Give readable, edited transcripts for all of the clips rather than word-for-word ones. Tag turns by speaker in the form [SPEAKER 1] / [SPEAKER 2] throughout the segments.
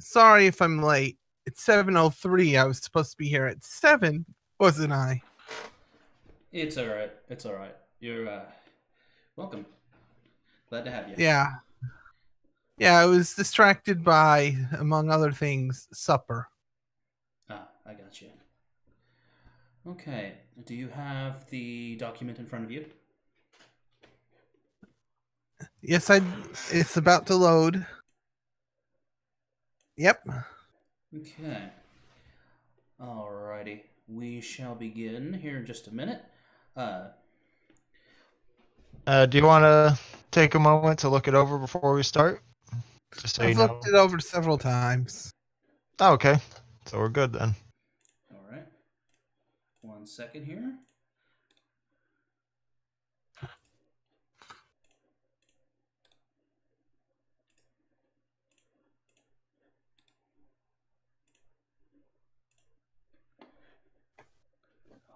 [SPEAKER 1] Sorry if I'm late. It's 7:03. I was supposed to be here at 7, wasn't I?
[SPEAKER 2] It's all right. It's all right. You're welcome. Glad to have you.
[SPEAKER 1] Yeah. Yeah, I was distracted by, among other things, supper.
[SPEAKER 2] I got you. Okay. Do you have the document in front of you?
[SPEAKER 1] Yes, it's about to load. Yep.
[SPEAKER 2] Okay. Alrighty. We shall begin here in just a minute. Uh,
[SPEAKER 3] Do you want to take a moment to look it over before we start? Just so you
[SPEAKER 1] I've
[SPEAKER 3] know.
[SPEAKER 1] looked it over several times.
[SPEAKER 3] Oh, okay. So we're good then.
[SPEAKER 2] all right. 1 second here.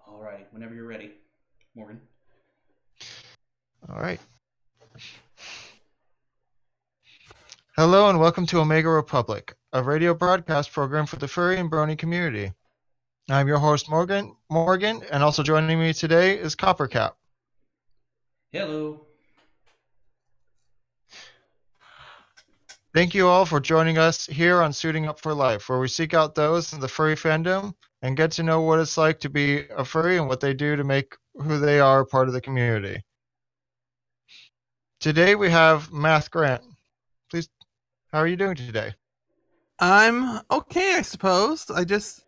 [SPEAKER 2] Alrighty. Whenever you're ready, Morgan.
[SPEAKER 3] All right. Hello and welcome to Omega Republic, a radio broadcast program for the furry and brony community. I'm your host, Morgan, and also joining me today is Coppercap.
[SPEAKER 2] Hello.
[SPEAKER 3] Thank you all for joining us here on Suiting Up for Life, where we seek out those in the furry fandom and get to know what it's like to be a furry and what they do to make who they are part of the community. Today we have Math Grant. Please, how are you doing today?
[SPEAKER 1] I'm okay, I suppose. I just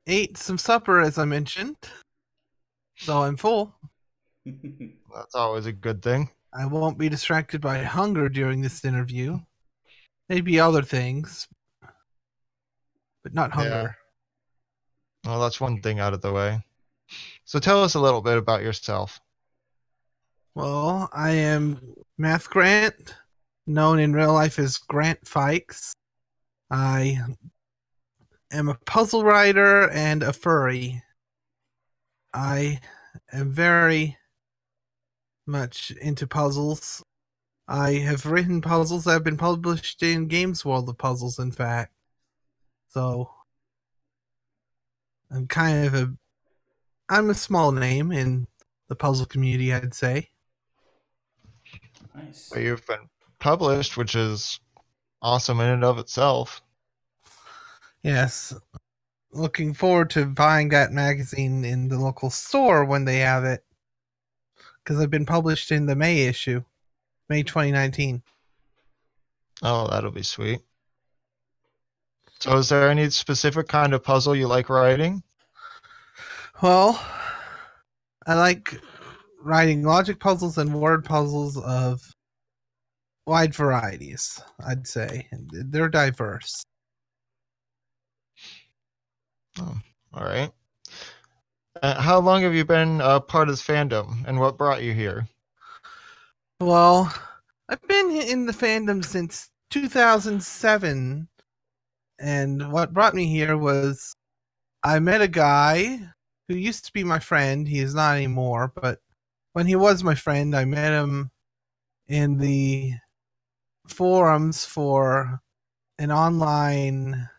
[SPEAKER 1] ate some supper, as I mentioned. So I'm full.
[SPEAKER 3] That's always a good thing.
[SPEAKER 1] I won't be distracted by hunger during this interview. Maybe other things, but not hunger.
[SPEAKER 3] Yeah. Well, that's one thing out of the way. So tell us a little bit about yourself.
[SPEAKER 1] Well, I am Math Grant, known in real life as Grant Fikes. I am a puzzle writer and a furry. I am very much into puzzles. I have written puzzles that have been published in Games World of Puzzles, in fact. So I'm a small name in the puzzle community, I'd say.
[SPEAKER 2] Nice.
[SPEAKER 3] But you've been published, which is awesome in and of itself.
[SPEAKER 1] Yes. Looking forward to buying that magazine in the local store when they have it. Because I've been published in the May issue, May 2019.
[SPEAKER 3] Oh, that'll be sweet. So is there any specific kind of puzzle you like writing?
[SPEAKER 1] Well, I like writing logic puzzles and word puzzles of wide varieties, I'd say. They're diverse.
[SPEAKER 3] Oh, all right. How long have you been part of the fandom, and what brought you here?
[SPEAKER 1] Well, I've been in the fandom since 2007, and what brought me here was I met a guy who used to be my friend. He is not anymore, but when he was my friend, I met him in the forums for an online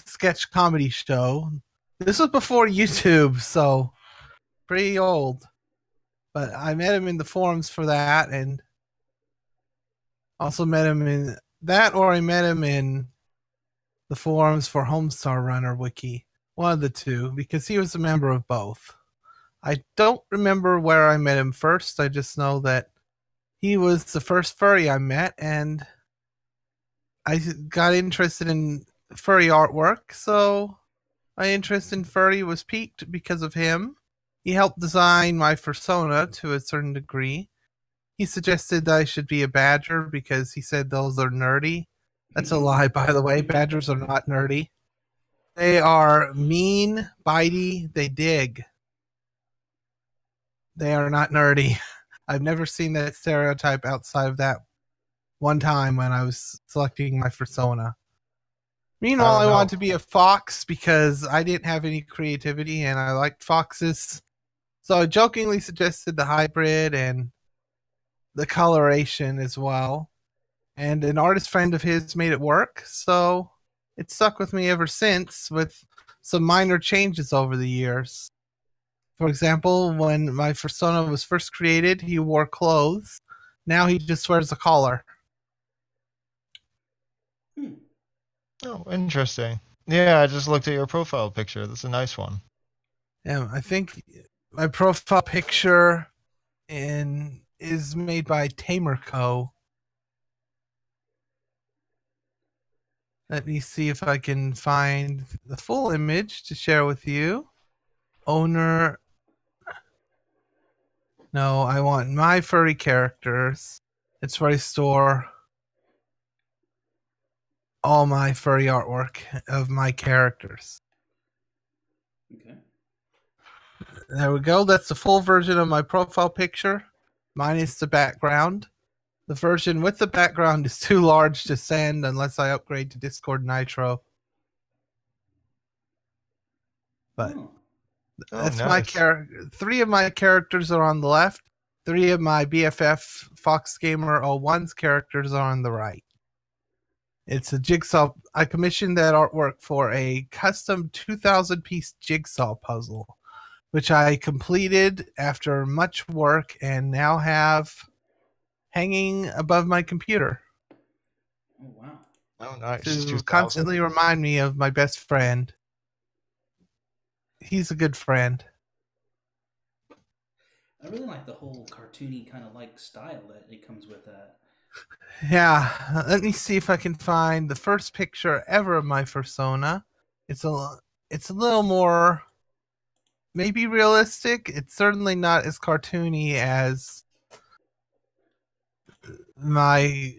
[SPEAKER 1] sketch comedy show. This was before YouTube, so pretty old. But I met him in the forums for that, and also met him in that, or I met him in the forums for Homestar Runner Wiki. One of the two, because he was a member of both. I don't remember where I met him first. I just know that he was the first furry I met, and I got interested in furry artwork, so my interest in furry was piqued because of him. He helped design my persona to a certain degree. He suggested that I should be a badger because he said those are nerdy. That's a lie, by the way. Badgers are not nerdy. They are mean, bitey, they dig. They are not nerdy. I've never seen that stereotype outside of that one time when I was selecting my persona. Meanwhile, I wanted to be a fox because I didn't have any creativity and I liked foxes. So I jokingly suggested the hybrid and the coloration as well. and an artist friend of his made it work, so it stuck with me ever since, with some minor changes over the years. For example, when my persona was first created, he wore clothes. Now he just wears a collar.
[SPEAKER 3] Oh, interesting. Yeah, I just looked at your profile picture. That's a nice one.
[SPEAKER 1] Yeah, I think my profile picture is made by Tamer Co. Let me see if I can find the full image to share with you. Owner. No, I want my furry characters. It's where I store all my furry artwork of my characters.
[SPEAKER 2] Okay.
[SPEAKER 1] There we go. That's the full version of my profile picture, minus the background. The version with the background is too large to send unless I upgrade to Discord Nitro. But that's
[SPEAKER 3] nice.
[SPEAKER 1] my character. 3 of my characters are on the left. 3 of my BFF Fox Gamer 01's characters are on the right. It's a jigsaw. I commissioned that artwork for a custom 2,000-piece jigsaw puzzle, which I completed after much work and now have hanging above my computer.
[SPEAKER 2] Oh, wow.
[SPEAKER 3] Oh, nice.
[SPEAKER 1] To
[SPEAKER 3] 2000.
[SPEAKER 1] constantly remind me of my best friend. He's a good friend.
[SPEAKER 2] I really like the whole cartoony kind of like style that it comes with that.
[SPEAKER 1] Yeah, let me see if I can find the first picture ever of my persona. It's a little more maybe realistic. It's certainly not as cartoony as I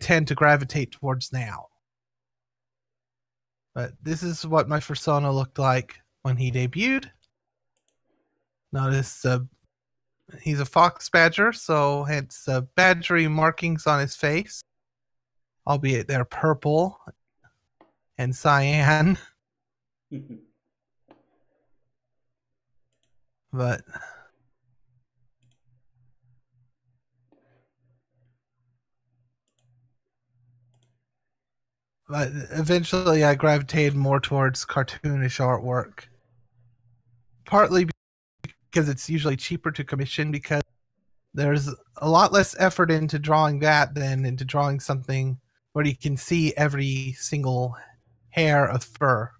[SPEAKER 1] tend to gravitate towards now. But this is what my persona looked like when he debuted. Notice he's a fox badger, so it's badgery markings on his face, albeit they're purple and cyan. But eventually I gravitated more towards cartoonish artwork. Partly because it's usually cheaper to commission, because there's a lot less effort into drawing that than into drawing something where you can see every single hair of fur.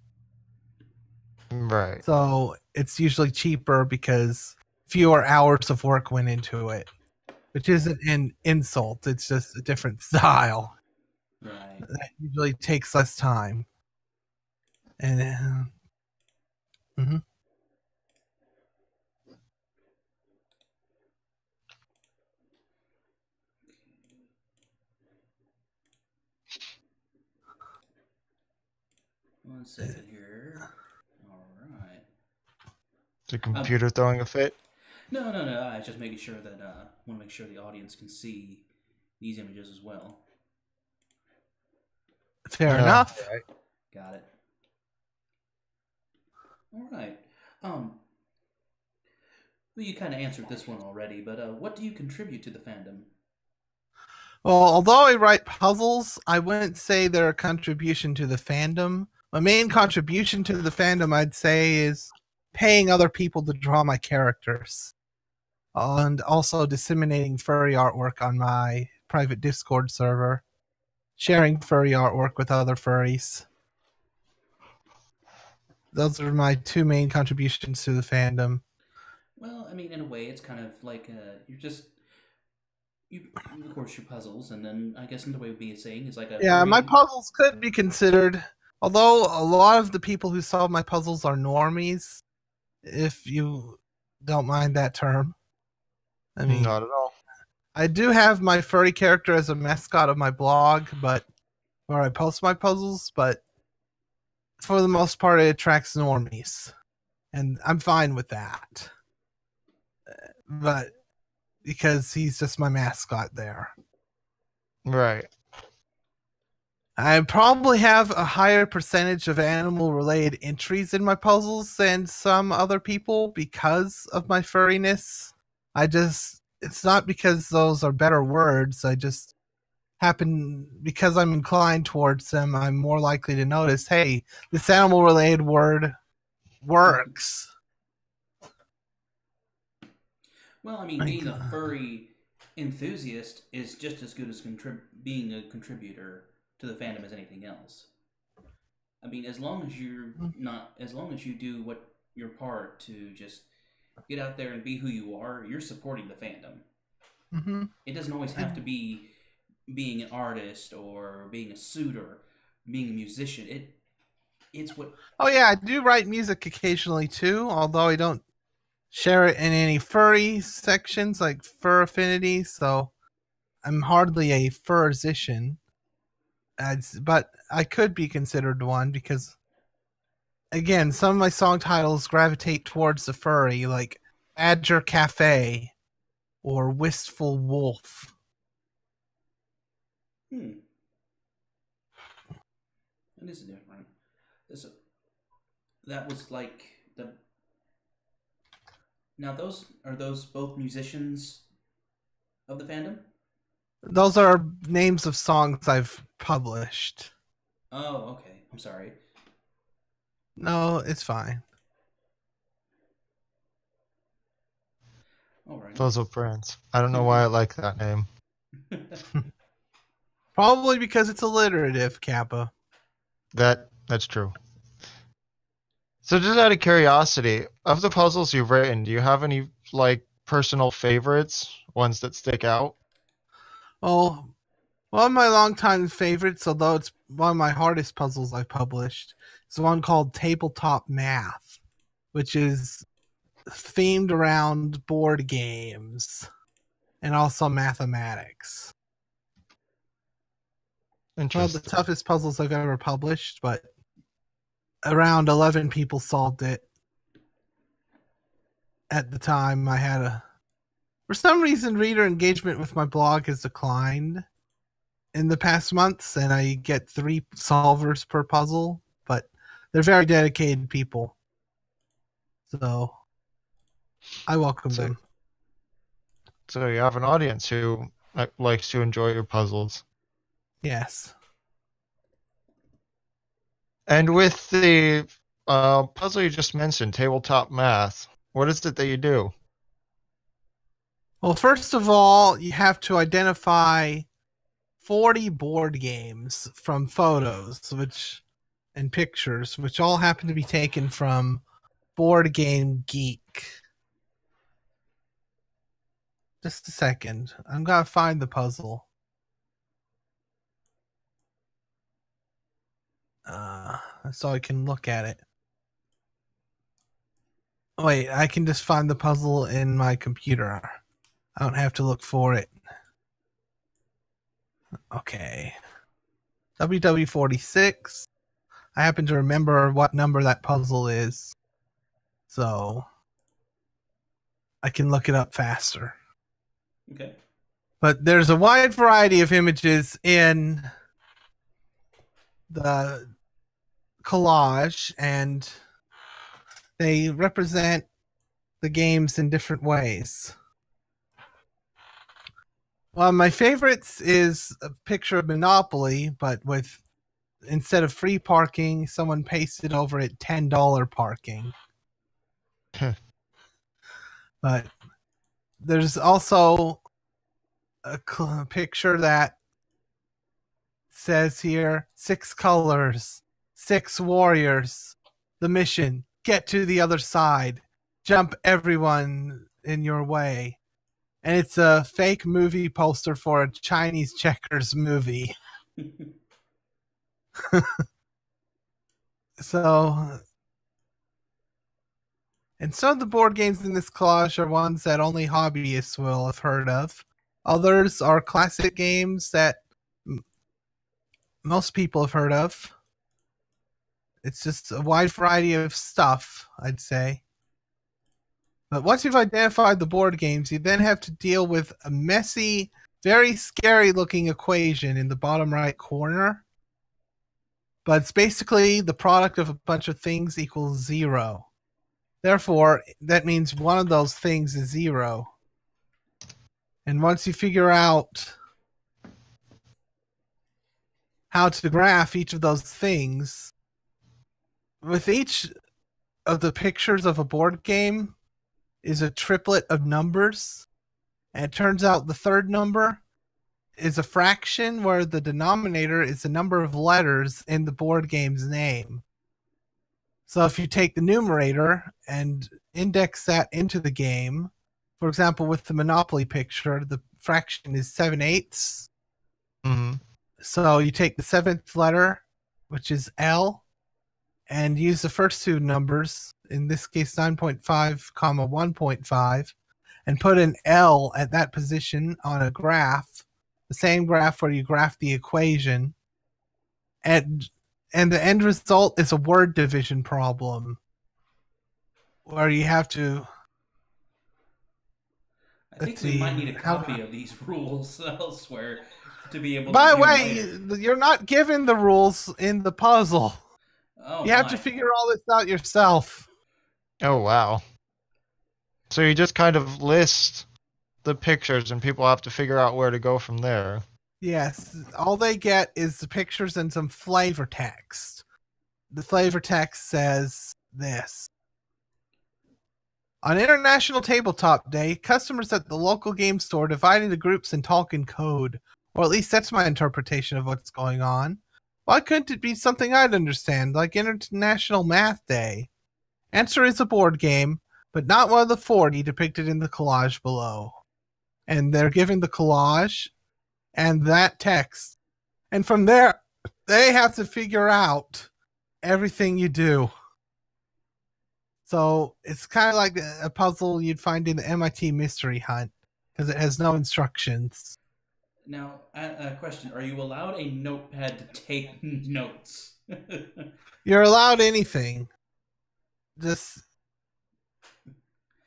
[SPEAKER 3] Right.
[SPEAKER 1] So it's usually cheaper because fewer hours of work went into it, which isn't an insult. It's just a different style.
[SPEAKER 2] Right.
[SPEAKER 1] That usually takes less time. And mhm.
[SPEAKER 2] One second here. All right.
[SPEAKER 3] The computer throwing a fit?
[SPEAKER 2] No. I was just making sure that want to make sure the audience can see these images as well.
[SPEAKER 1] Fair enough.
[SPEAKER 3] Right.
[SPEAKER 2] Got it. All right. Well, you kind of answered this one already, but what do you contribute to the fandom?
[SPEAKER 1] Well, although I write puzzles, I wouldn't say they're a contribution to the fandom. My main contribution to the fandom, I'd say, is paying other people to draw my characters, and also disseminating furry artwork on my private Discord server, sharing furry artwork with other furries. Those are my 2 main contributions to the fandom.
[SPEAKER 2] Well, I mean, in a way, it's kind of like you of course your puzzles, and then I guess another way of me saying is like a
[SPEAKER 1] My puzzles could be considered, although a lot of the people who solve my puzzles are normies, if you don't mind that term. I mean,
[SPEAKER 3] not at all.
[SPEAKER 1] I do have my furry character as a mascot of my blog, but where I post my puzzles, but for the most part it attracts normies, and I'm fine with that. But because he's just my mascot there.
[SPEAKER 3] Right.
[SPEAKER 1] I probably have a higher percentage of animal-related entries in my puzzles than some other people because of my furriness. It's not because those are better words. I just happen because I'm inclined towards them. I'm more likely to notice, hey, this animal-related word works.
[SPEAKER 2] Well, I mean, being a furry enthusiast is just as good as being a contributor to the fandom as anything else. I mean, as long as you do what your part to just get out there and be who you are, you're supporting the fandom.
[SPEAKER 1] Mm-hmm.
[SPEAKER 2] It doesn't always have to be being an artist or being a suit or being a musician. It's what.
[SPEAKER 1] Oh yeah, I do write music occasionally too, although I don't share it in any furry sections like Fur Affinity, so I'm hardly a furzician. But I could be considered one because, again, some of my song titles gravitate towards the furry, like Badger Cafe or Wistful Wolf.
[SPEAKER 2] That is different. That was like the. Now, are those both musicians of the fandom?
[SPEAKER 1] Those are names of songs I've published.
[SPEAKER 2] Oh, okay. I'm sorry.
[SPEAKER 1] No, it's fine.
[SPEAKER 2] All right.
[SPEAKER 3] Those are friends. I don't know why I like that name.
[SPEAKER 1] Probably because it's alliterative, Kappa.
[SPEAKER 3] That's true. So just out of curiosity, of the puzzles you've written, do you have any like personal favorites, ones that stick out?
[SPEAKER 1] Oh, one of my longtime favorites, although it's one of my hardest puzzles I've published, is one called Tabletop Math, which is themed around board games and also mathematics. One of the
[SPEAKER 3] Interesting.
[SPEAKER 1] toughest puzzles I've ever published, but around 11 people solved it. At the time, for some reason, reader engagement with my blog has declined in the past months, and I get 3 solvers per puzzle, but they're very dedicated people. So I welcome them.
[SPEAKER 3] So you have an audience who likes to enjoy your puzzles.
[SPEAKER 1] Yes.
[SPEAKER 3] And with the puzzle you just mentioned, Tabletop Math, what is it that you do?
[SPEAKER 1] Well, first of all, you have to identify 40 board games from photos and pictures, which all happen to be taken from Board Game Geek. Just a second. I'm going to find the puzzle. So I can look at it. Wait, I can just find the puzzle in my computer. I don't have to look for it. Okay. WW46. I happen to remember what number that puzzle is, so I can look it up faster.
[SPEAKER 2] Okay.
[SPEAKER 1] But there's a wide variety of images in the collage, and they represent the games in different ways. One of my favorites is a picture of Monopoly, but with instead of free parking, someone pasted over it $10 parking. But there's also a picture that says here 6 colors, 6 warriors, the mission, get to the other side, jump everyone in your way. And it's a fake movie poster for a Chinese checkers movie. So, and some of the board games in this collage are ones that only hobbyists will have heard of. Others are classic games that most people have heard of. It's just a wide variety of stuff, I'd say. But once you've identified the board games, you then have to deal with a messy, very scary looking equation in the bottom right corner. But it's basically the product of a bunch of things equals 0. Therefore, that means one of those things is 0. And once you figure out how to graph each of those things. With each of the pictures of a board game is a triplet of numbers. And it turns out the third number is a fraction where the denominator is the number of letters in the board game's name. So if you take the numerator and index that into the game, for example, with the Monopoly picture, the fraction is 7/8.
[SPEAKER 3] Mm-hmm.
[SPEAKER 1] So you take the seventh letter, which is L, and use the first two numbers, in this case 9.5, comma 1.5, and put an L at that position on a graph, the same graph where you graph the equation, and the end result is a word division problem where you have to.
[SPEAKER 2] I think we might need a copy of these rules elsewhere to be able to
[SPEAKER 1] By the
[SPEAKER 2] view
[SPEAKER 1] way,
[SPEAKER 2] later.
[SPEAKER 1] you're not given the rules in the puzzle.
[SPEAKER 2] Oh,
[SPEAKER 1] You have to figure all this out yourself.
[SPEAKER 3] Oh, wow. So you just kind of list the pictures and people have to figure out where to go from there.
[SPEAKER 1] Yes, all they get is the pictures and some flavor text. The flavor text says this. On International Tabletop Day, customers at the local game store divide into groups and talk in code. Or at least that's my interpretation of what's going on. Why couldn't it be something I'd understand, like International Math Day? Answer is a board game, but not one of the 40 depicted in the collage below. And they're given the collage and that text. And from there, they have to figure out everything you do. So it's kind of like a puzzle you'd find in the MIT Mystery Hunt, because it has no instructions.
[SPEAKER 2] Now, a question. Are you allowed a notepad to take notes?
[SPEAKER 1] You're allowed anything.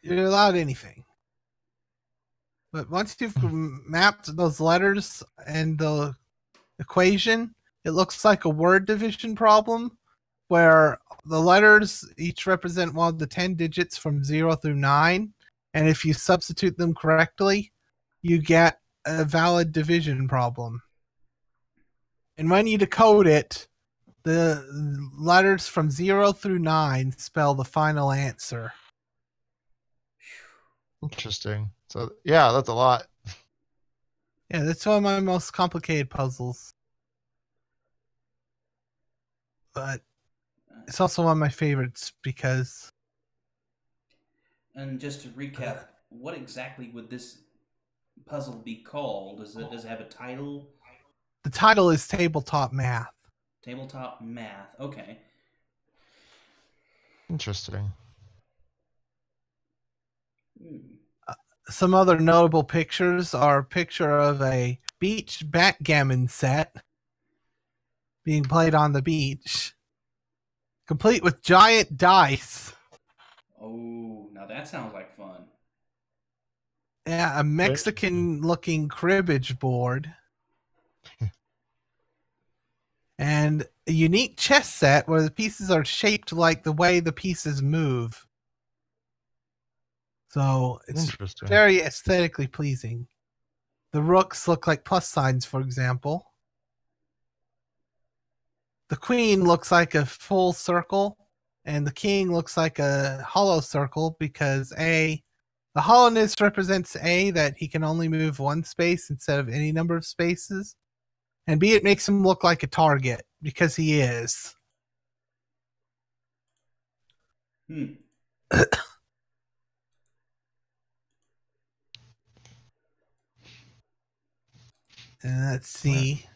[SPEAKER 1] You're allowed anything. But once you've mapped those letters and the equation, it looks like a word division problem where the letters each represent one of the 10 digits from 0 through 9. And if you substitute them correctly, you get a valid division problem. And when you decode it, the letters from 0 through 9 spell the final answer.
[SPEAKER 3] Interesting. So, yeah, that's a lot.
[SPEAKER 1] Yeah, that's one of my most complicated puzzles. But it's also one of my favorites because...
[SPEAKER 2] And just to recap, what exactly would this puzzle be called? Does it have a title?
[SPEAKER 1] The title is Tabletop Math.
[SPEAKER 2] Tabletop Math. Okay.
[SPEAKER 3] Interesting.
[SPEAKER 1] Some other notable pictures are a picture of a beach backgammon set being played on the beach, complete with giant dice.
[SPEAKER 2] Oh, now that sounds like fun.
[SPEAKER 1] Yeah, a Mexican-looking cribbage board. And a unique chess set where the pieces are shaped like the way the pieces move. So it's very aesthetically pleasing. The rooks look like plus signs, for example. The queen looks like a full circle, and the king looks like a hollow circle because the hollowness represents A, that he can only move one space instead of any number of spaces, and B, it makes him look like a target because he is.
[SPEAKER 2] And
[SPEAKER 1] let's see.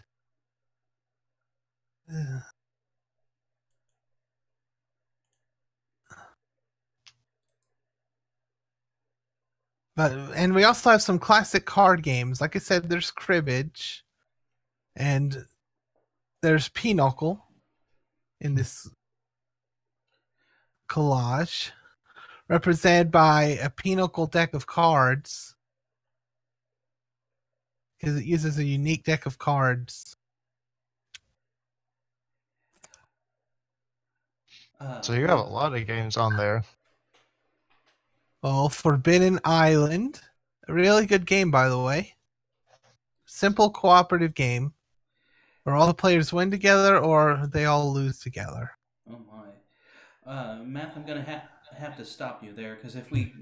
[SPEAKER 1] And we also have some classic card games. Like I said, there's cribbage, and there's pinochle in this collage, represented by a pinochle deck of cards, because it uses a unique deck of cards.
[SPEAKER 3] So you have a lot of games on there.
[SPEAKER 1] Oh, Forbidden Island. A really good game, by the way. Simple cooperative game. Or all the players win together, or they all lose together.
[SPEAKER 2] Oh my, Matt, I'm gonna have to stop you there because if we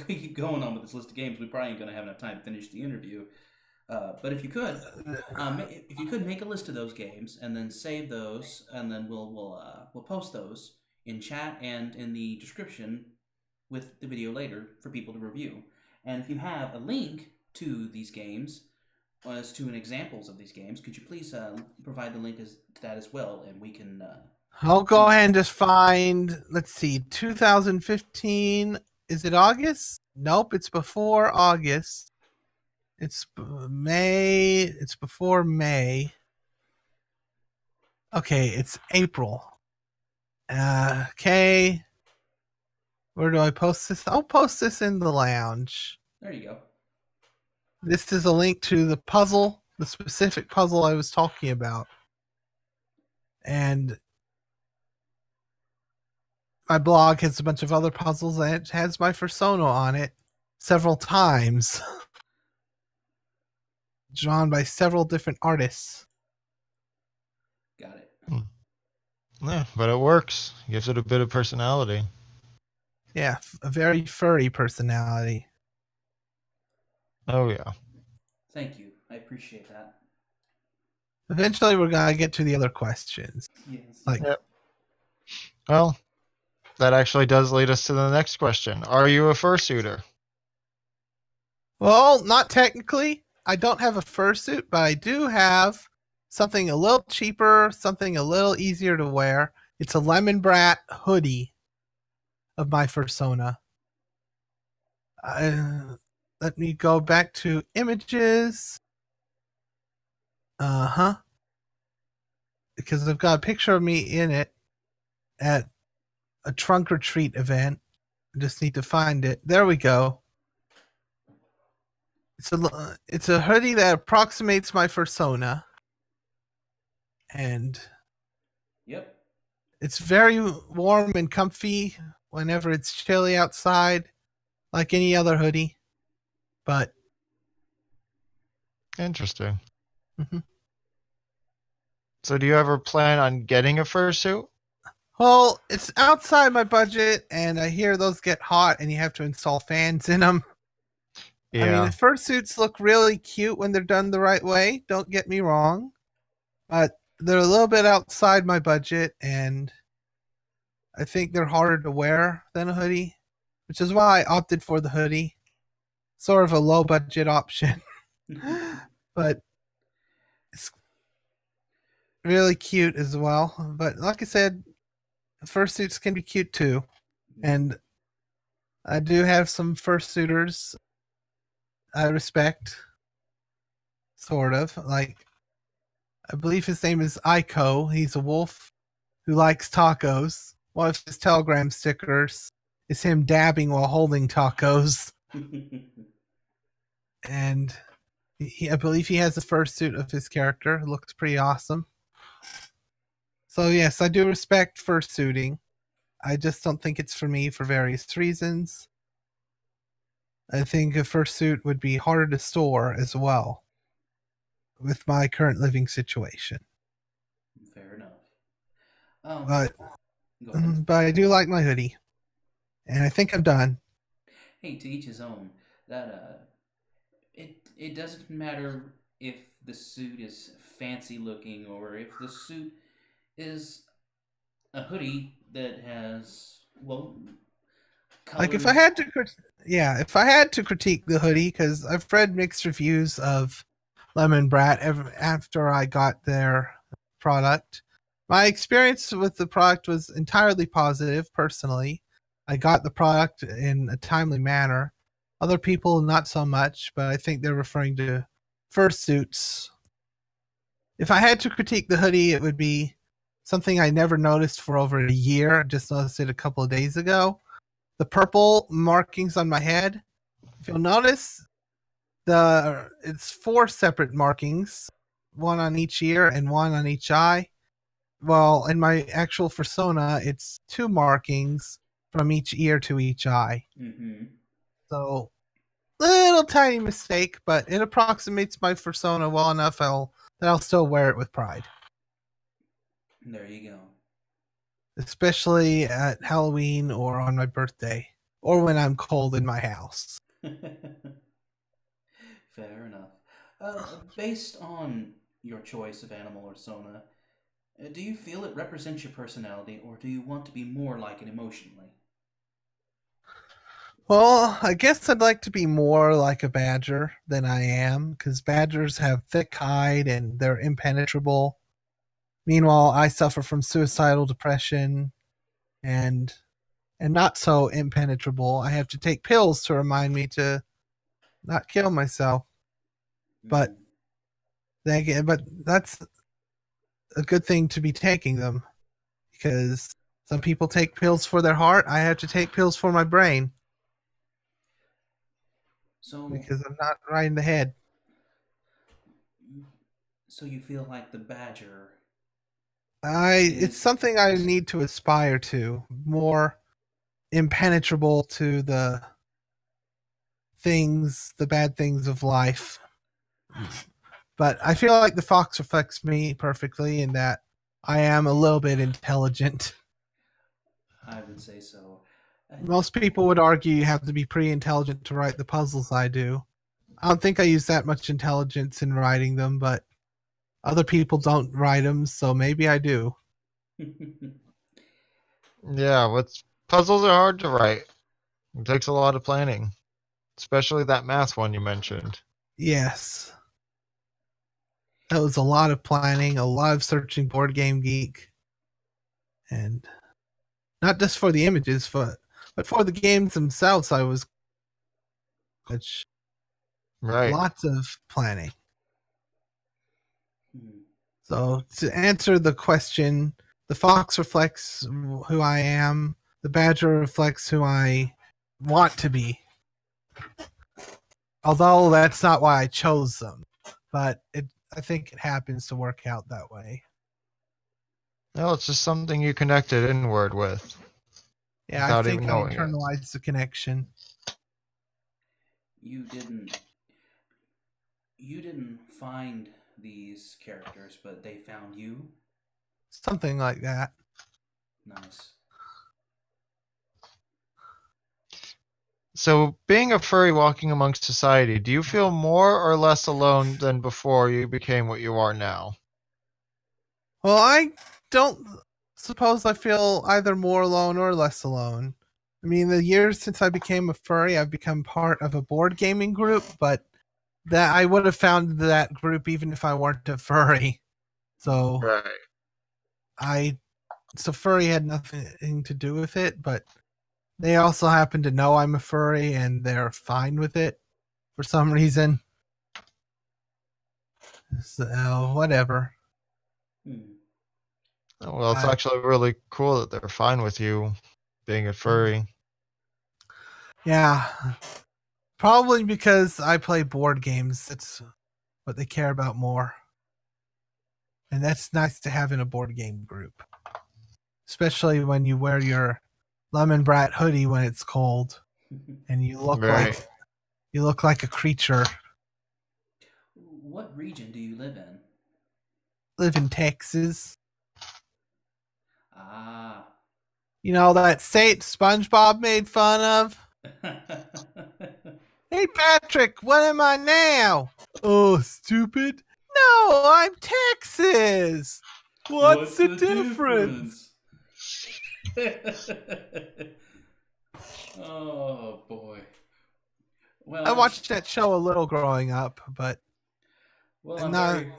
[SPEAKER 2] keep going on with this list of games, we probably ain't gonna have enough time to finish the interview. But if you could make a list of those games and then save those, and then we'll post those in chat and in the description with the video later for people to review. And if you have a link to these games, as to an examples of these games, could you please provide the link to that as well, and we can.
[SPEAKER 1] I'll go ahead and just find. Let's see, 2015. Is it August? Nope, it's before August. It's May. It's before May. Okay, it's April. Okay. Where do I post this? I'll post this in the lounge.
[SPEAKER 2] There you go.
[SPEAKER 1] This is a link to the puzzle, the specific puzzle I was talking about. And my blog has a bunch of other puzzles, and it has my persona on it several times. Drawn by several different artists.
[SPEAKER 2] Got it.
[SPEAKER 3] Yeah, but it works. Gives it a bit of personality.
[SPEAKER 1] Yeah, a very furry personality.
[SPEAKER 3] Oh, yeah.
[SPEAKER 2] Thank you. I appreciate that.
[SPEAKER 1] Eventually, we're going to get to the other questions.
[SPEAKER 2] Yes.
[SPEAKER 3] Yep. Well, that actually does lead us to the next question. Are you a fursuiter?
[SPEAKER 1] Well, not technically. I don't have a fursuit, but I do have something a little cheaper, something a little easier to wear. It's a Lemon Brat hoodie of my persona. Let me go back to images. Because I've got a picture of me in it at a trunk or treat event. I just need to find it. There we go. It's a hoodie that approximates my persona. And
[SPEAKER 2] Yep.
[SPEAKER 1] it's very warm and comfy whenever it's chilly outside, like any other hoodie. But
[SPEAKER 3] interesting. Mm-hmm. So do you ever plan on getting a fursuit?
[SPEAKER 1] Well, it's outside my budget, and I hear those get hot, and you have to install fans in them. Yeah. I mean, the fursuits look really cute when they're done the right way. Don't get me wrong. But they're a little bit outside my budget, and I think they're harder to wear than a hoodie, which is why I opted for the hoodie. Sort of a low budget option. But it's really cute as well. But like I said, fursuits can be cute too. And I do have some fursuiters I respect. Sort of. Like, I believe his name is Aiko. He's a wolf who likes tacos. One of his Telegram stickers is him dabbing while holding tacos. And I believe he has a fursuit of his character. It looks pretty awesome. So yes, I do respect fursuiting. I just don't think it's for me for various reasons. I think a fursuit would be harder to store as well with my current living situation.
[SPEAKER 2] Fair enough.
[SPEAKER 1] But I do like my hoodie. And I think I'm done.
[SPEAKER 2] Hey, to each his own. That it doesn't matter if the suit is fancy looking or if the suit is a hoodie that has colors.
[SPEAKER 1] Like if I had to critique the hoodie, because I've read mixed reviews of Lemon Brat after I got their product. My experience with the product was entirely positive. Personally, I got the product in a timely manner. Other people, not so much, but I think they're referring to fursuits. If I had to critique the hoodie, it would be something I never noticed for over a year. I just noticed it a couple of days ago. The purple markings on my head. If you'll notice, it's 4 separate markings, one on each ear and one on each eye. Well, in my actual persona, it's 2 markings from each ear to each eye.
[SPEAKER 2] Mm-hmm.
[SPEAKER 1] So, little tiny mistake, but it approximates my persona well enough. I'll that I'll still wear it with pride.
[SPEAKER 2] There you go.
[SPEAKER 1] Especially at Halloween or on my birthday, or when I'm cold in my house.
[SPEAKER 2] Fair enough. Based on your choice of animal or persona, do you feel it represents your personality, or do you want to be more like it emotionally?
[SPEAKER 1] Well, I guess I'd like to be more like a badger than I am, because badgers have thick hide and they're impenetrable. Meanwhile, I suffer from suicidal depression and not so impenetrable. I have to take pills to remind me to not kill myself. But
[SPEAKER 2] Mm.
[SPEAKER 1] but that's a good thing to be taking them, because some people take pills for their heart. I have to take pills for my brain
[SPEAKER 2] So,
[SPEAKER 1] because I'm not right in the head.
[SPEAKER 2] so you feel like the badger
[SPEAKER 1] It's
[SPEAKER 2] is
[SPEAKER 1] something I need to aspire to, more impenetrable to the bad things of life. But I feel like the fox reflects me perfectly in that I am a little bit intelligent.
[SPEAKER 2] I would say so.
[SPEAKER 1] Most people would argue you have to be pretty intelligent to write the puzzles I do. I don't think I use that much intelligence in writing them, but other people don't write them, so maybe I do.
[SPEAKER 3] Yeah, puzzles are hard to write. It takes a lot of planning, especially that math one you mentioned.
[SPEAKER 1] Yes. That was a lot of planning, a lot of searching Board Game Geek, and not just for the images, but for the games themselves. I was
[SPEAKER 3] Right.
[SPEAKER 1] lots of planning.
[SPEAKER 2] Hmm.
[SPEAKER 1] So to answer the question, the fox reflects who I am. The badger reflects who I want to be. Although that's not why I chose them, but I think it happens to work out that way.
[SPEAKER 3] Well, it's just something you connected inward with
[SPEAKER 1] Yeah, I
[SPEAKER 3] without even
[SPEAKER 1] think I
[SPEAKER 3] knowing it.
[SPEAKER 1] internalized the connection.
[SPEAKER 2] You didn't find these characters, but they found you.
[SPEAKER 1] Something like that.
[SPEAKER 2] Nice.
[SPEAKER 3] So, being a furry walking amongst society, do you feel more or less alone than before you became what you are now?
[SPEAKER 1] Well, I don't suppose I feel either more alone or less alone. I mean, the years since I became a furry, I've become part of a board gaming group, but that I would have found that group even if I weren't a furry. So
[SPEAKER 3] Right.
[SPEAKER 1] furry had nothing to do with it, but they also happen to know I'm a furry and they're fine with it for some reason. So whatever.
[SPEAKER 2] Hmm.
[SPEAKER 3] Well, it's actually really cool that they're fine with you being a furry.
[SPEAKER 1] Yeah. Probably because I play board games. That's what they care about more. And that's nice to have in a board game group. Especially when you wear your lemon brat hoodie when it's cold and you look
[SPEAKER 3] Right.
[SPEAKER 1] like a creature.
[SPEAKER 2] What region do you live in?
[SPEAKER 1] Live in Texas.
[SPEAKER 2] Ah.
[SPEAKER 1] You know that state SpongeBob made fun of? Hey Patrick, what am I now? Oh, stupid. No, I'm Texas. What's the difference?
[SPEAKER 2] Oh boy.
[SPEAKER 1] I
[SPEAKER 2] Well,
[SPEAKER 1] watched that show a little growing up, but
[SPEAKER 2] well,
[SPEAKER 1] I'm
[SPEAKER 2] I'm
[SPEAKER 1] not
[SPEAKER 2] very.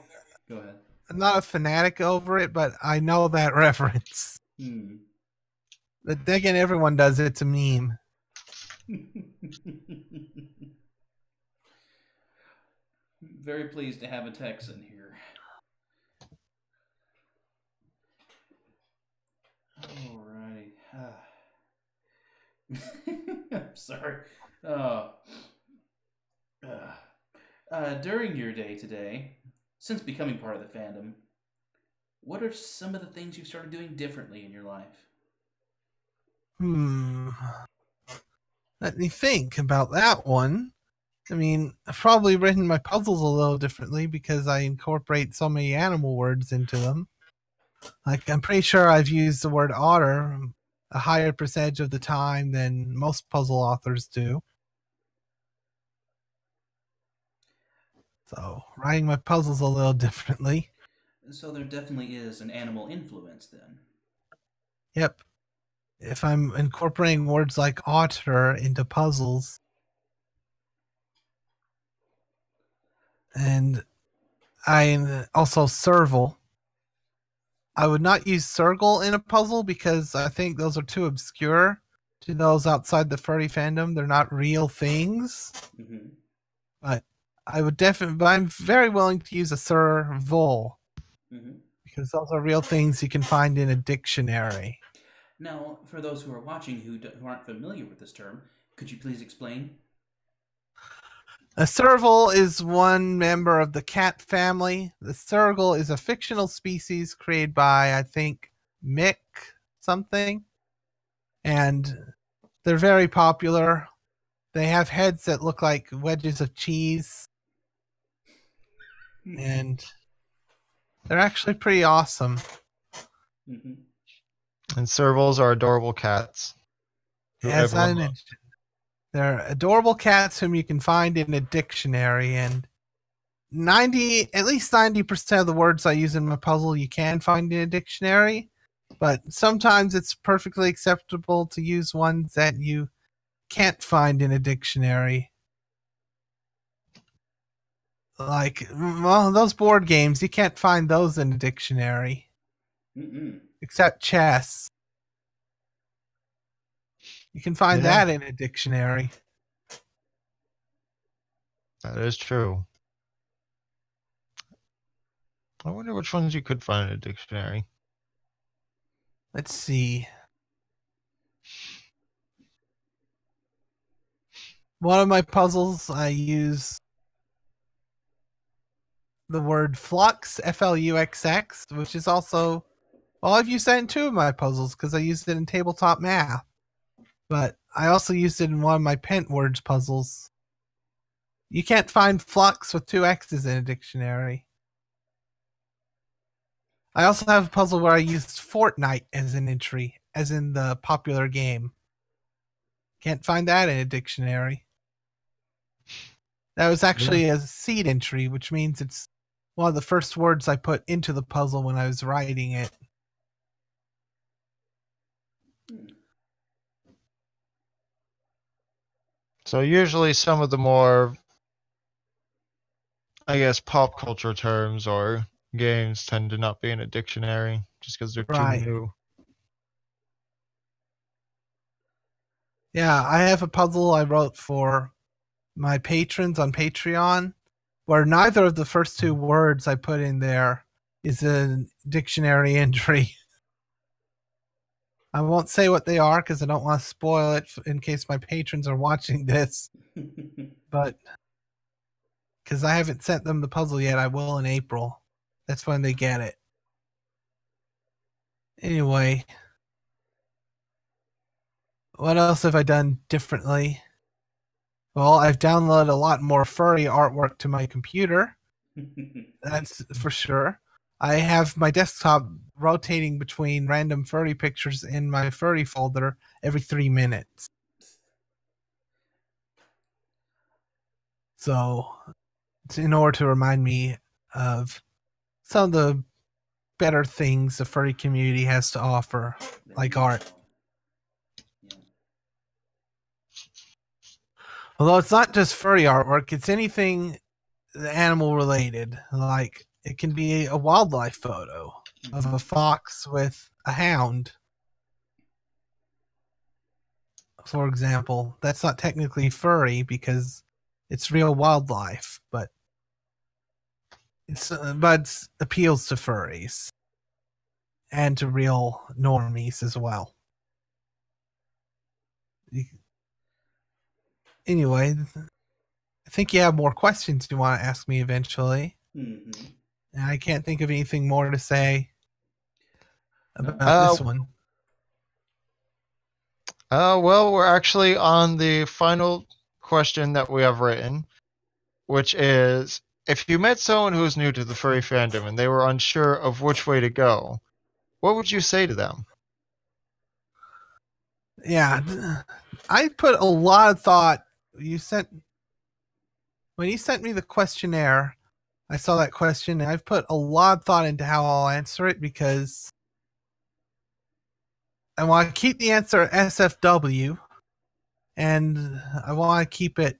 [SPEAKER 2] Go ahead.
[SPEAKER 1] I'm not a fanatic over it, but I know that reference.
[SPEAKER 2] Hmm.
[SPEAKER 1] But then again, everyone does it. It's a meme.
[SPEAKER 2] Very pleased to have a Texan here. Alrighty. I'm sorry. Uh, during your day today, since becoming part of the fandom, what are some of the things you've started doing differently in your life?
[SPEAKER 1] Hmm. Let me think about that one. I mean, I've probably written my puzzles a little differently because I incorporate so many animal words into them. Like, I'm pretty sure I've used the word otter a higher percentage of the time than most puzzle authors do. So, writing my puzzles a little differently.
[SPEAKER 2] So there definitely is an animal influence then.
[SPEAKER 1] Yep. If I'm incorporating words like otter into puzzles, and I also serval. I would not use Sergal in a puzzle because I think those are too obscure to those outside the furry fandom. They're not real things.
[SPEAKER 2] Mm-hmm.
[SPEAKER 1] But I would definitely, but I'm very willing to use a serval
[SPEAKER 2] Mm-hmm.
[SPEAKER 1] because those are real things you can find in a dictionary.
[SPEAKER 2] Now, for those who are watching who aren't familiar with this term, could you please explain?
[SPEAKER 1] A serval is one member of the cat family. The sergal is a fictional species created by, I think, Mick something. And they're very popular. They have heads that look like wedges of cheese. And they're actually pretty awesome.
[SPEAKER 2] Mm-hmm.
[SPEAKER 3] And servals are adorable cats.
[SPEAKER 1] As I mentioned, they're adorable cats whom you can find in a dictionary, and at least 90% of the words I use in my puzzle you can find in a dictionary, but sometimes it's perfectly acceptable to use ones that you can't find in a dictionary. Like, well, those board games, you can't find those in a dictionary.
[SPEAKER 2] Mm-mm.
[SPEAKER 1] Except chess. You can find that in a dictionary.
[SPEAKER 3] That is true. I wonder which ones you could find in a dictionary.
[SPEAKER 1] Let's see. One of my puzzles, I use the word flux, F-L-U-X-X, which is also, well, I've used that in two of my puzzles because I used it in tabletop math. But I also used it in one of my Pent Words puzzles. You can't find flux with two X's in a dictionary. I also have a puzzle where I used Fortnite as an entry, as in the popular game. Can't find that in a dictionary. That was actually a seed entry, which means it's one of the first words I put into the puzzle when I was writing it.
[SPEAKER 3] So usually some of the more, I guess, pop culture terms or games tend to not be in a dictionary just because they're too new.
[SPEAKER 1] Yeah, I have a puzzle I wrote for my patrons on Patreon where neither of the first two words I put in there is a dictionary entry. I won't say what they are because I don't want to spoil it in case my patrons are watching this. But because I haven't sent them the puzzle yet, I will in April. That's when they get it. Anyway, what else have I done differently? Well, I've downloaded a lot more furry artwork to my computer. That's for sure. I have my desktop rotating between random furry pictures in my furry folder every 3 minutes. So, in order to remind me of some of the better things the furry community has to offer, like art.
[SPEAKER 2] Yeah.
[SPEAKER 1] Although it's not just furry artwork, it's anything animal related. Like, it can be a wildlife photo of a fox with a hound, for example. That's not technically furry because it's real wildlife, but it appeals to furries and to real normies as well. Anyway, I think you have more questions you want to ask me eventually.
[SPEAKER 2] Mm-hmm.
[SPEAKER 1] And I can't think of anything more to say about this one.
[SPEAKER 3] Well, we're actually on the final question that we have written. which is if you met someone who was new to the furry fandom and they were unsure of which way to go, what would you say to them?
[SPEAKER 1] Yeah, I put a lot of thought. When you sent me the questionnaire, I saw that question, and I've put a lot of thought into how I'll answer it because I want to keep the answer SFW, and I want to keep it.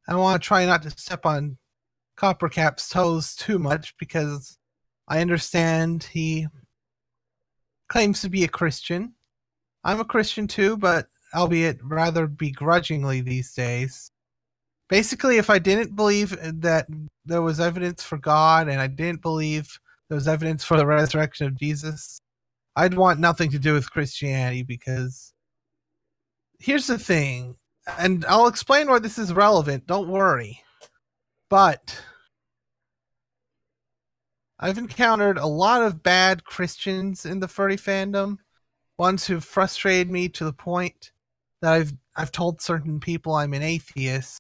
[SPEAKER 1] I want to try not to step on Coppercap's toes too much because I understand he claims to be a Christian. I'm a Christian too, but albeit rather begrudgingly these days. Basically, if I didn't believe that there was evidence for God and I didn't believe there was evidence for the resurrection of Jesus, I'd want nothing to do with Christianity because here's the thing, and I'll explain why this is relevant, don't worry. But I've encountered a lot of bad Christians in the furry fandom, ones who've frustrated me to the point that I've told certain people I'm an atheist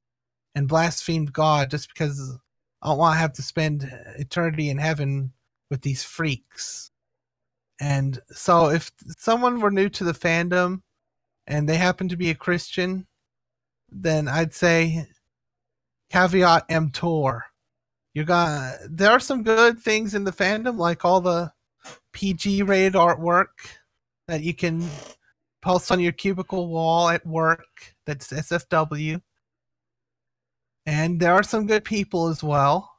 [SPEAKER 1] and blasphemed God just because I don't want to have to spend eternity in heaven with these freaks. And so if someone were new to the fandom and they happen to be a Christian, then I'd say caveat emptor. There are some good things in the fandom, like all the PG rated artwork that you can post on your cubicle wall at work. That's SFW. And there are some good people as well.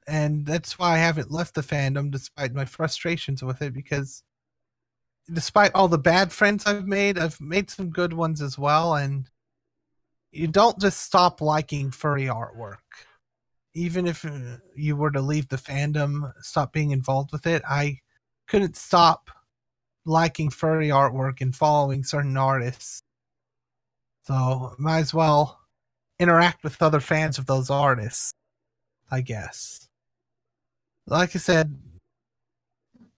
[SPEAKER 1] And that's why I haven't left the fandom despite my frustrations with it, because despite all the bad friends I've made some good ones as well. And you don't just stop liking furry artwork. Even if you were to leave the fandom, stop being involved with it, I couldn't stop liking furry artwork and following certain artists. So might as well interact with other fans of those artists, I guess. Like I said,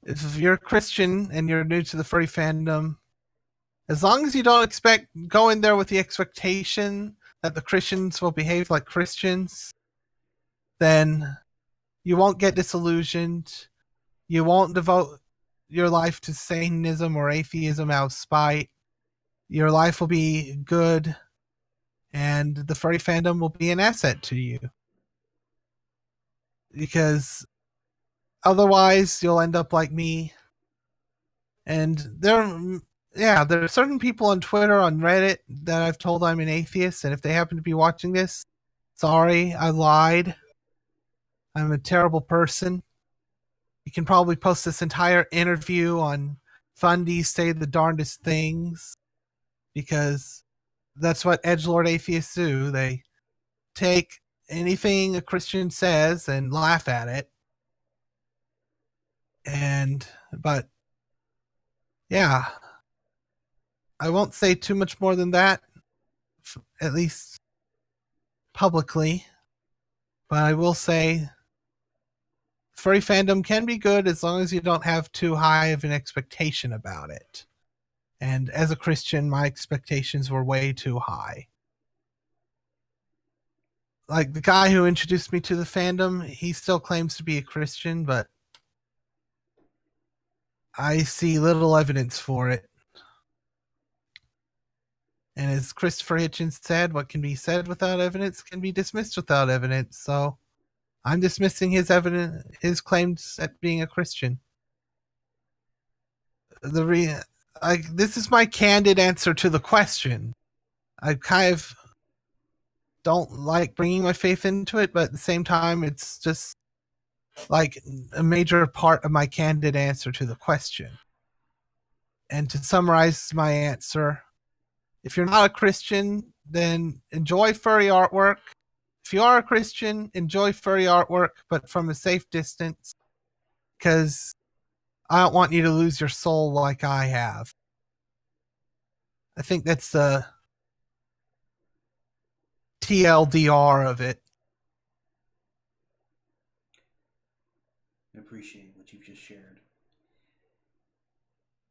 [SPEAKER 1] if you're a Christian and you're new to the furry fandom, as long as you don't go in there with the expectation that the Christians will behave like Christians, then you won't get disillusioned. You won't devote your life to Satanism or atheism out of spite. Your life will be good, and the furry fandom will be an asset to you. Because otherwise, you'll end up like me. And there are certain people on Twitter, on Reddit, that I've told I'm an atheist, and if they happen to be watching this, sorry, I lied. I'm a terrible person. You can probably post this entire interview on Fundy Say the Darndest Things, because that's what edgelord atheists do. They take anything a Christian says and laugh at it. But yeah, I won't say too much more than that, at least publicly. But I will say furry fandom can be good as long as you don't have too high of an expectation about it. And as a Christian, my expectations were way too high. Like the guy who introduced me to the fandom, he still claims to be a Christian, but I see little evidence for it. And as Christopher Hitchens said, what can be said without evidence can be dismissed without evidence. So I'm dismissing his claims at being a Christian. This is my candid answer to the question. I kind of don't like bringing my faith into it, but at the same time, it's just like a major part of my candid answer to the question. And to summarize my answer, if you're not a Christian, then enjoy furry artwork. If you are a Christian, enjoy furry artwork, but from a safe distance, because I don't want you to lose your soul like I have. I think that's the TLDR of it.
[SPEAKER 2] I appreciate what you've just shared.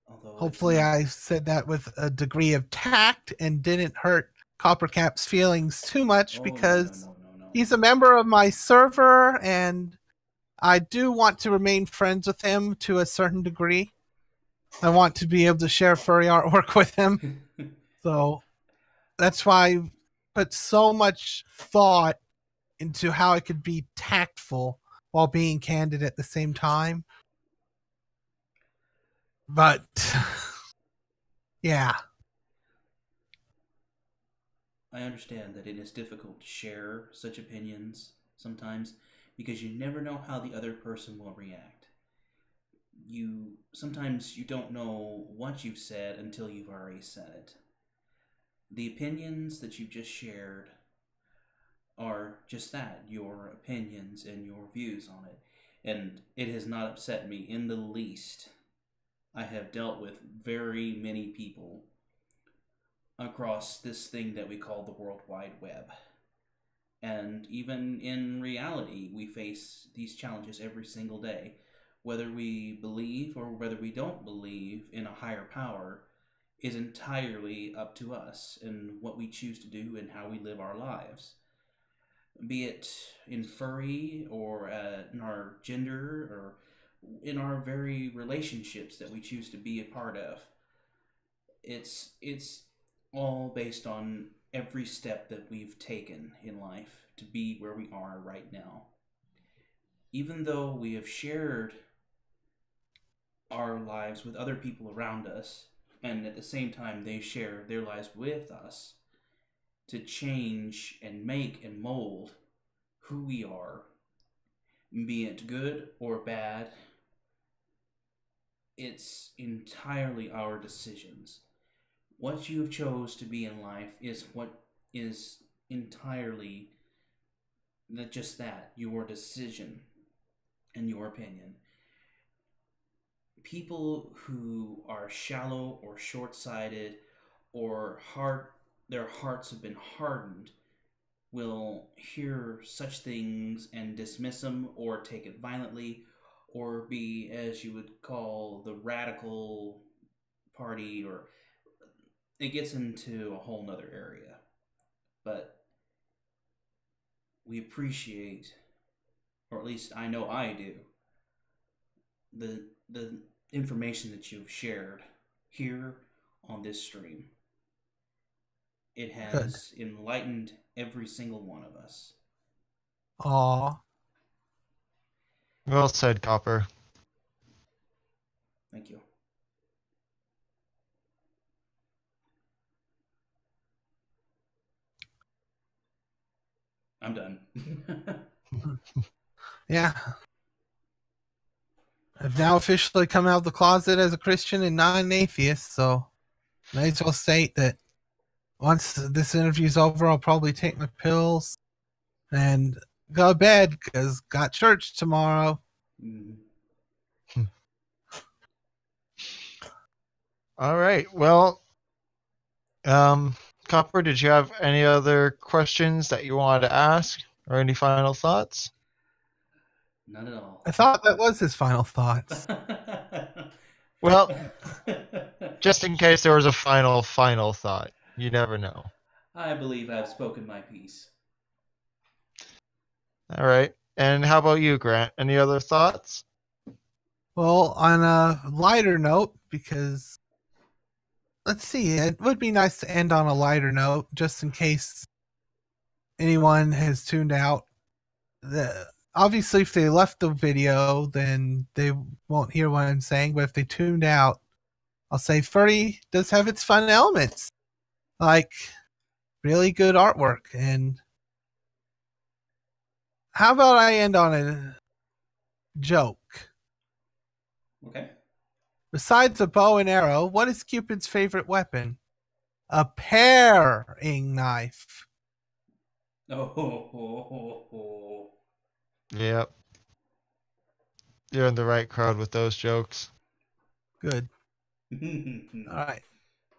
[SPEAKER 2] Although
[SPEAKER 1] hopefully I said that with a degree of tact and didn't hurt Coppercap's feelings too much, because
[SPEAKER 2] no.
[SPEAKER 1] he's a member of my server, and I do want to remain friends with him to a certain degree. I want to be able to share furry artwork with him. So that's why I put so much thought into how I could be tactful while being candid at the same time. But yeah.
[SPEAKER 2] I understand that it is difficult to share such opinions sometimes because you never know how the other person will react. Sometimes you don't know what you've said until you've already said it. The opinions that you've just shared are just that, your opinions and your views on it. And it has not upset me in the least. I have dealt with very many people across this thing that we call the World Wide Web. And even in reality, we face these challenges every single day. Whether we believe or whether we don't believe in a higher power is entirely up to us and what we choose to do and how we live our lives. Be it in furry or in our gender or in our very relationships that we choose to be a part of. It's all based on every step that we've taken in life to be where we are right now. Even though we have shared our lives with other people around us, and at the same time they share their lives with us to change and make and mold who we are, be it good or bad, it's entirely our decisions. What you have chose to be in life is what is entirely just that, your decision and your opinion. People who are shallow or short-sighted or their hearts have been hardened will hear such things and dismiss them or take it violently or be, as you would call, the radical party, or it gets into a whole nother area. But we appreciate, or at least I know I do, the information that you've shared here on this stream. It
[SPEAKER 1] Good.
[SPEAKER 2] has enlightened every single one of us.
[SPEAKER 1] Aw.
[SPEAKER 3] Well said, Copper.
[SPEAKER 2] Thank you. I'm done.
[SPEAKER 1] Yeah. I've now officially come out of the closet as a Christian and not an atheist, so may as well state that once this interview's over, I'll probably take my pills and go to bed because got church tomorrow.
[SPEAKER 2] Mm.
[SPEAKER 3] All right. Well, Copper, did you have any other questions that you wanted to ask or any final thoughts?
[SPEAKER 2] None at all.
[SPEAKER 1] I thought that was his final thoughts.
[SPEAKER 3] Well, just in case there was a final thought. You never know.
[SPEAKER 2] I believe I've spoken my piece.
[SPEAKER 3] All right. And how about you, Grant? Any other thoughts?
[SPEAKER 1] Well, on a lighter note, because let's see, it would be nice to end on a lighter note, just in case anyone has tuned out. Obviously, if they left the video, then they won't hear what I'm saying. But if they tuned out, I'll say Furry does have its fun elements, like really good artwork. And how about I end on a joke?
[SPEAKER 2] Okay.
[SPEAKER 1] Besides a bow and arrow, what is Cupid's favorite weapon? A paring knife.
[SPEAKER 2] Oh.
[SPEAKER 3] Yep. You're in the right crowd with those jokes.
[SPEAKER 1] Good. All right.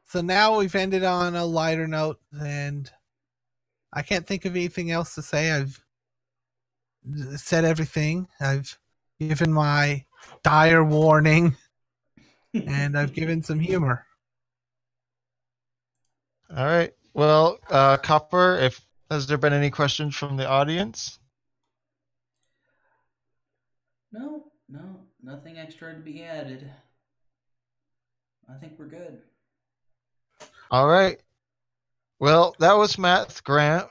[SPEAKER 1] So now we've ended on a lighter note, and I can't think of anything else to say. I've said everything. I've given my dire warning, and I've given some humor.
[SPEAKER 3] All right. Well, Copper, if Has there been any questions from the audience?
[SPEAKER 2] No, nothing extra to be added. I think we're good.
[SPEAKER 3] All right. Well, that was Matt Grant.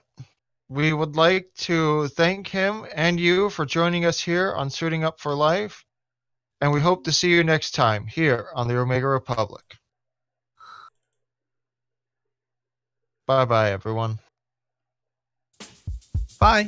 [SPEAKER 3] We would like to thank him and you for joining us here on Suiting Up for Life, and we hope to see you next time here on the Omega Republic. Bye-bye, everyone.
[SPEAKER 1] Bye.